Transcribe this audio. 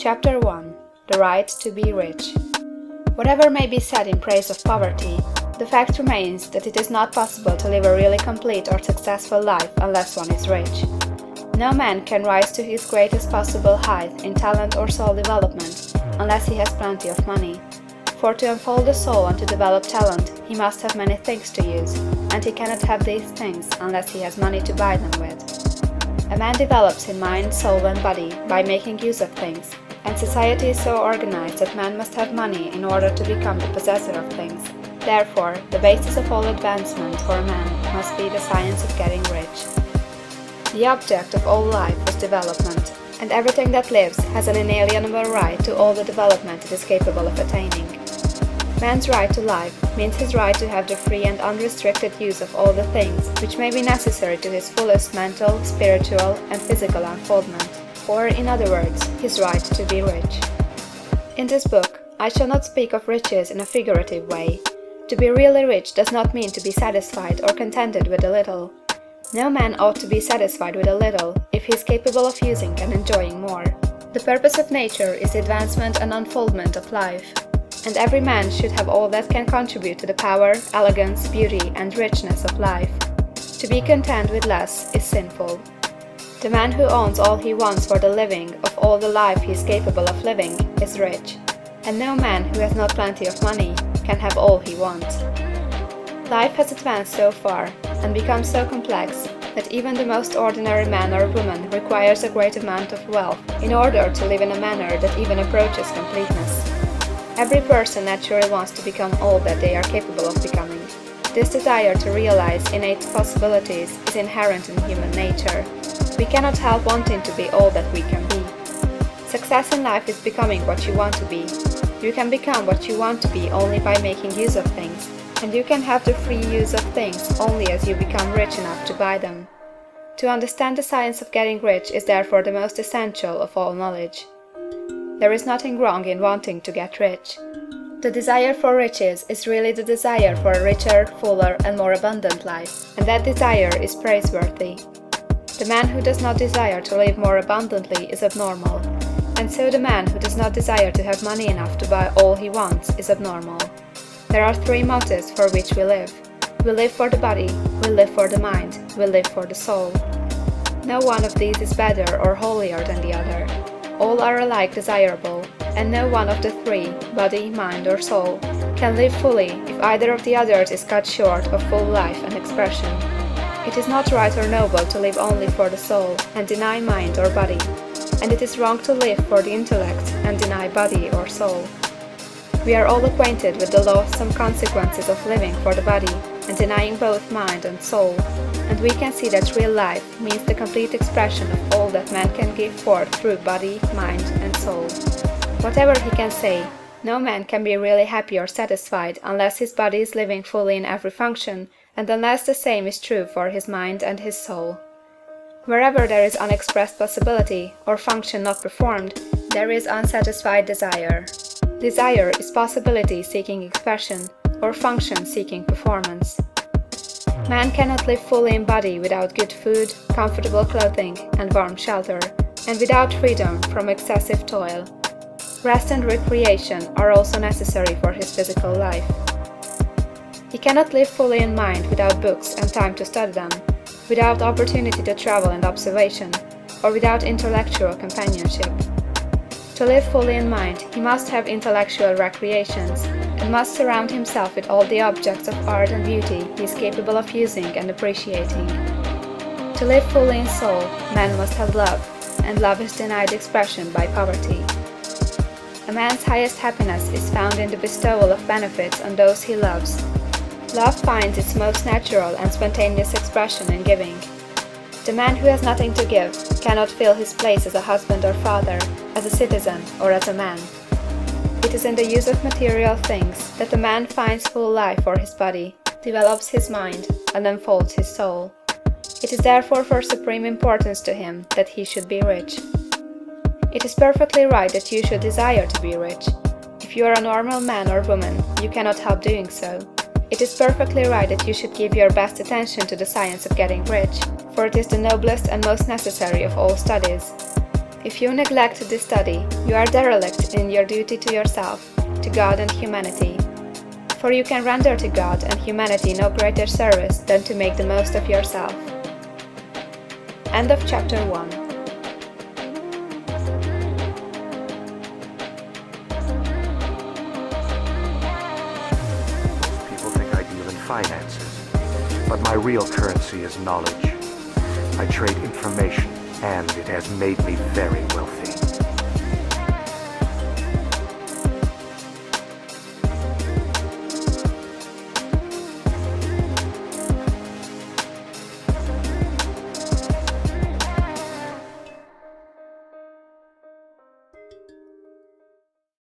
Chapter 1. The Right to be Rich. Whatever may be said in praise of poverty, the fact remains that it is not possible to live a really complete or successful life unless one is rich. No man can rise to his greatest possible height in talent or soul development unless he has plenty of money. For to unfold the soul and to develop talent, he must have many things to use, and he cannot have these things unless he has money to buy them with. A man develops in mind, soul, and body by making use of things, and society is so organized that man must have money in order to become the possessor of things. Therefore, the basis of all advancement for a man must be the science of getting rich. The object of all life is development, and everything that lives has an inalienable right to all the development it is capable of attaining. Man's right to life means his right to have the free and unrestricted use of all the things which may be necessary to his fullest mental, spiritual, and physical unfoldment, or, in other words, his right to be rich. In this book, I shall not speak of riches in a figurative way. To be really rich does not mean to be satisfied or contented with a little. No man ought to be satisfied with a little if he is capable of using and enjoying more. The purpose of nature is the advancement and unfoldment of life, and every man should have all that can contribute to the power, elegance, beauty, and richness of life. To be content with less is sinful. The man who owns all he wants for the living of all the life he is capable of living is rich, and no man who has not plenty of money can have all he wants. Life has advanced so far and become so complex that even the most ordinary man or woman requires a great amount of wealth in order to live in a manner that even approaches completeness. Every person naturally wants to become all that they are capable of becoming. This desire to realize innate possibilities is inherent in human nature. We cannot help wanting to be all that we can be. Success in life is becoming what you want to be. You can become what you want to be only by making use of things, and you can have the free use of things only as you become rich enough to buy them. To understand the science of getting rich is therefore the most essential of all knowledge. There is nothing wrong in wanting to get rich. The desire for riches is really the desire for a richer, fuller, and more abundant life, and that desire is praiseworthy. The man who does not desire to live more abundantly is abnormal, and so the man who does not desire to have money enough to buy all he wants is abnormal. There are three motives for which we live. We live for the body, we live for the mind, we live for the soul. No one of these is better or holier than the other. All are alike desirable, and no one of the three, body, mind, or soul, can live fully if either of the others is cut short of full life and expression. It is not right or noble to live only for the soul and deny mind or body, and it is wrong to live for the intellect and deny body or soul. We are all acquainted with the loathsome consequences of living for the body and denying both mind and soul, and we can see that real life means the complete expression of all that man can give forth through body, mind, and soul. Whatever he can say, no man can be really happy or satisfied unless his body is living fully in every function, and unless the same is true for his mind and his soul. Wherever there is unexpressed possibility, or function not performed, there is unsatisfied desire. Desire is possibility seeking expression, or function seeking performance. Man cannot live fully in body without good food, comfortable clothing, and warm shelter, and without freedom from excessive toil. Rest and recreation are also necessary for his physical life. He cannot live fully in mind without books and time to study them, without opportunity to travel and observation, or without intellectual companionship. To live fully in mind, he must have intellectual recreations, and must surround himself with all the objects of art and beauty he is capable of using and appreciating. To live fully in soul, man must have love, and love is denied expression by poverty. A man's highest happiness is found in the bestowal of benefits on those he loves. Love finds its most natural and spontaneous expression in giving. The man who has nothing to give cannot fill his place as a husband or father, as a citizen, or as a man. It is in the use of material things that the man finds full life for his body, develops his mind, and unfolds his soul. It is therefore of supreme importance to him that he should be rich. It is perfectly right that you should desire to be rich. If you are a normal man or woman, you cannot help doing so. It is perfectly right that you should give your best attention to the science of getting rich, for it is the noblest and most necessary of all studies. If you neglect this study, you are derelict in your duty to yourself, to God and humanity. For you can render to God and humanity no greater service than to make the most of yourself. End of Chapter 1. People think I deal in finances, but my real currency is knowledge. I trade information, and it has made me very wealthy.